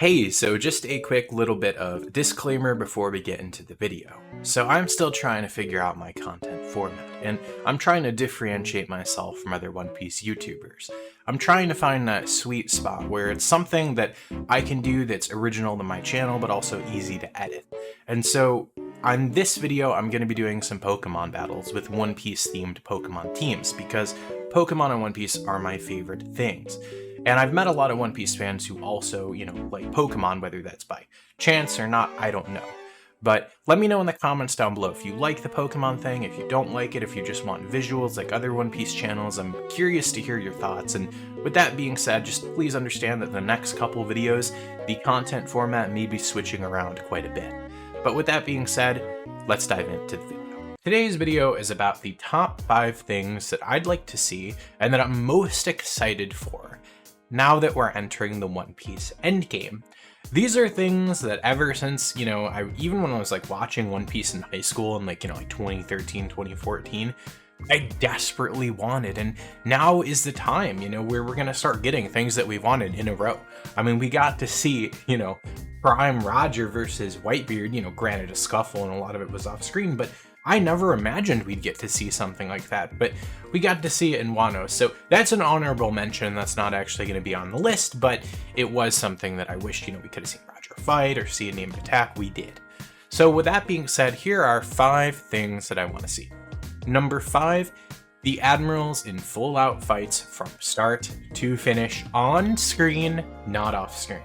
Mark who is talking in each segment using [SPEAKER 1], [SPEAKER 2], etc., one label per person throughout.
[SPEAKER 1] Hey, so just a quick little bit of disclaimer before we get into the video. So I'm still trying to figure out my content format, and I'm trying to differentiate myself from other One Piece YouTubers. I'm trying to find that sweet spot where it's something that I can do that's original to my channel, but also easy to edit. And so on this video, I'm going to be doing some Pokemon battles with One Piece themed Pokemon teams, because Pokemon and One Piece are my favorite things. And I've met a lot of One Piece fans who also, like Pokemon, whether that's by chance or not, I don't know. But let me know in the comments down below if you like the Pokemon thing, if you don't like it, if you just want visuals like other One Piece channels. I'm curious to hear your thoughts. And with that being said, just please understand that the next couple videos, the content format may be switching around quite a bit. But with that being said, let's dive into the video. Today's video is about the top 5 things that I'd like to see and that I'm most excited for now that we're entering the One Piece endgame. These are things that ever since, even when I was like watching One Piece in high school in like 2013, 2014, I desperately wanted, and now is the time, where we're gonna start getting things that we wanted in a row. I mean, we got to see, Prime Roger versus Whitebeard, granted a scuffle and a lot of it was off screen, but I never imagined we'd get to see something like that, but we got to see it in Wano, so that's an honorable mention. That's not actually going to be on the list, but it was something that I wish, we could have seen Roger fight or see a named attack. We did. So with that being said, here are 5 things that I want to see. Number 5, the Admirals in full-out fights from start to finish, on screen, not off screen.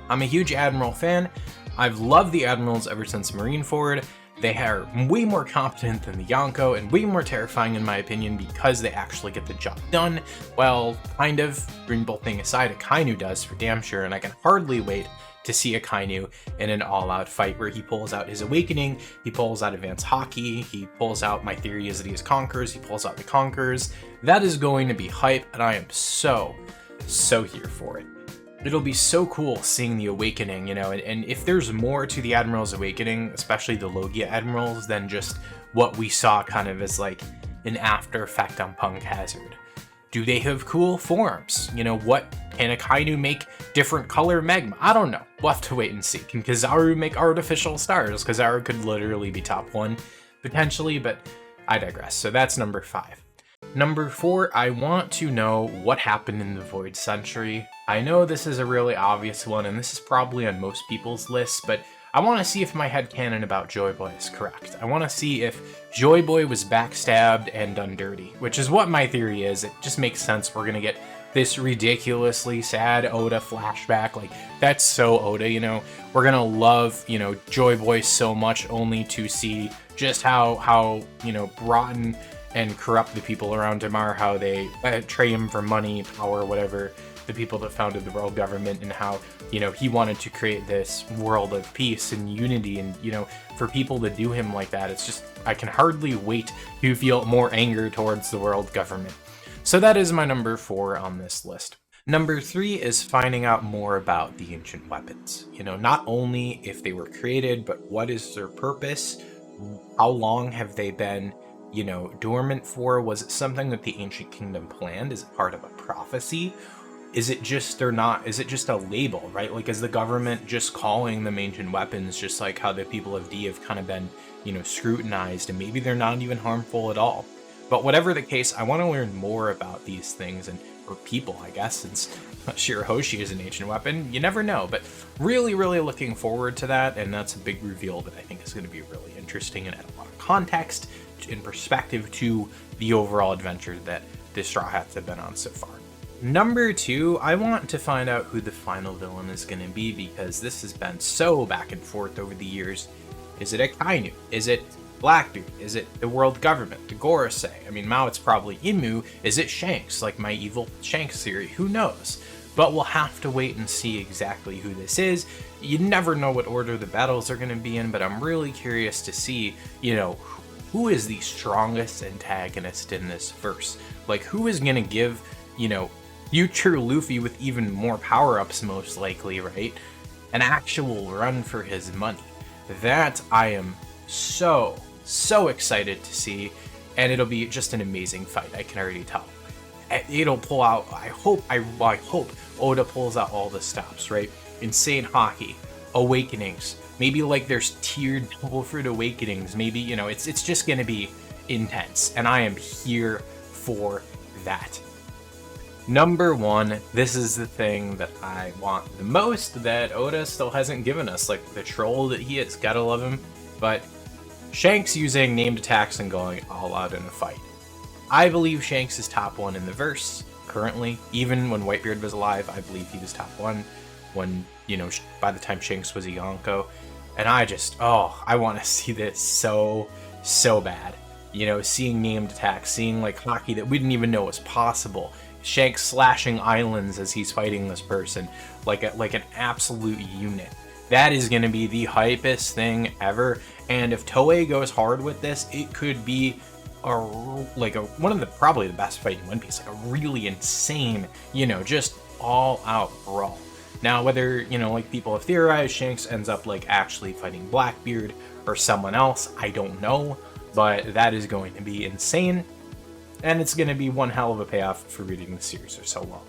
[SPEAKER 1] I'm a huge Admiral fan. I've loved the Admirals ever since Marineford. They are way more competent than the Yonko and way more terrifying in my opinion because they actually get the job done. Well, kind of. Green Bull thing aside, Akainu does for damn sure, and I can hardly wait to see Akainu in an all-out fight where he pulls out his Awakening, he pulls out Advanced Hockey, he pulls out, my theory is that he has Conquerors, he pulls out the Conquerors. That is going to be hype, and I am so here for it. It'll be so cool seeing the Awakening, and if there's more to the Admiral's Awakening, especially the Logia Admirals, than just what we saw kind of as like an after effect on Punk Hazard. Do they have cool forms? What can Akainu make different color magma? I don't know. We'll have to wait and see. Can Kizaru make artificial stars? Kizaru could literally be top 1, potentially, but I digress. So that's number 5. Number 4, I want to know what happened in the Void Century. I know this is a really obvious one, and this is probably on most people's lists, but I want to see if my headcanon about Joy Boy is correct. I want to see if Joy Boy was backstabbed and done dirty, which is what my theory is. It just makes sense. We're going to get this ridiculously sad Oda flashback. Like, that's so Oda, We're going to love, Joy Boy so much only to see just how rotten and corrupt the people around him are, how they betray him for money, power, whatever, the people that founded the world government, and how, he wanted to create this world of peace and unity, and, for people to do him like that, it's just, I can hardly wait to feel more anger towards the world government. So that is my number 4 on this list. Number 3 is finding out more about the ancient weapons. Not only if they were created, but what is their purpose? How long have they been dormant for? Was it something that the ancient kingdom planned? Is it part of a prophecy? Is it just is it just a label, right? Like, is the government just calling them ancient weapons, just like how the people of D have kind of been, scrutinized, and maybe they're not even harmful at all. But whatever the case, I want to learn more about these things, or people, I guess, since Shirahoshi is an ancient weapon. You never know, but really looking forward to that, and that's a big reveal that I think is going to be really interesting and add a lot of context in perspective to the overall adventure that the Straw Hats have been on so far. Number 2, I want to find out who the final villain is going to be, because this has been so back and forth over the years. Is it Akainu? Is it Blackbeard? Is it the world government? The Gorosei? I mean, now it's probably Imu. Is it Shanks, like my evil Shanks theory? Who knows? But we'll have to wait and see exactly who this is. You never know what order the battles are going to be in, but I'm really curious to see, who is the strongest antagonist in this verse? Like, who is going to give, future Luffy with even more power-ups, most likely, right? An actual run for his money. That I am so excited to see, and it'll be just an amazing fight, I can already tell. it'll pull out. I hope Oda pulls out all the stops, right? Insane Hockey, Awakenings. Maybe like there's tiered Double Fruit Awakenings. Maybe, you know, it's just gonna be intense, and I am here for that. Number one, this is the thing that I want the most that Oda still hasn't given us, like the troll that he is, gotta love him, but Shanks using named attacks and going all out in a fight. I believe Shanks is top one in the verse currently. Even when Whitebeard was alive, I believe he was top one when, you know, by the time Shanks was a Yonko. And I just, I want to see this so bad. You know, seeing named attacks, seeing like hockey that we didn't even know was possible. Shanks slashing islands as he's fighting this person like an absolute unit. That is going to be the hypest thing ever. And if Toei goes hard with this, it could be one of the probably the best fight in One Piece, like a really insane, you know, just all out brawl. Now, whether, you know, like people have theorized Shanks ends up like actually fighting Blackbeard or someone else, I don't know, but that is going to be insane, and it's going to be one hell of a payoff for reading the series for so long.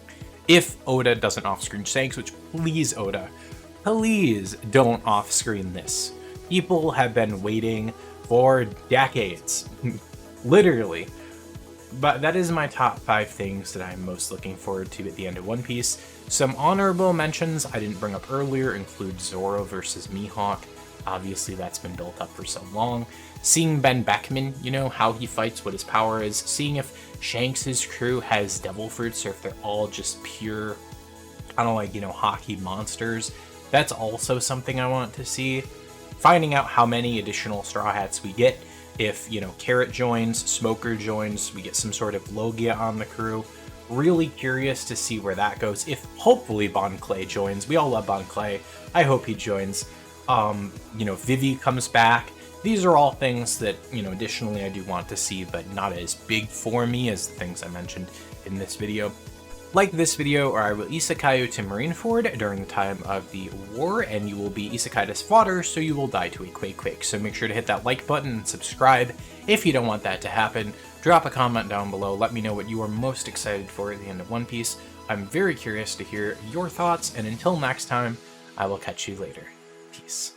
[SPEAKER 1] If Oda doesn't off-screen Shanks, which please Oda, please don't off-screen this. People have been waiting for decades. Literally. But that is my top 5 things that I'm most looking forward to at the end of One Piece. Some honorable mentions I didn't bring up earlier include Zoro versus Mihawk. Obviously that's been built up for so long. Seeing Ben Beckman, you know, how he fights, what his power is. Seeing if Shanks' crew has devil fruits or if they're all just pure, kind of like, you know, hockey monsters. That's also something I want to see. Finding out how many additional Straw Hats we get. If, you know, Carrot joins, Smoker joins, we get some sort of Logia on the crew. Really curious to see where that goes. If hopefully Bon Clay joins. We all love Bon Clay. I hope he joins. You know, Vivi comes back. These are all things that, you know, additionally I do want to see, but not as big for me as the things I mentioned in this video. Like this video, or I will isekai you to Marineford during the time of the war, and you will be isekai as fodder, so you will die to a quake. So make sure to hit that like button and subscribe if you don't want that to happen. Drop a comment down below, let me know what you are most excited for at the end of One Piece. I'm very curious to hear your thoughts, and until next time, I will catch you later. Peace.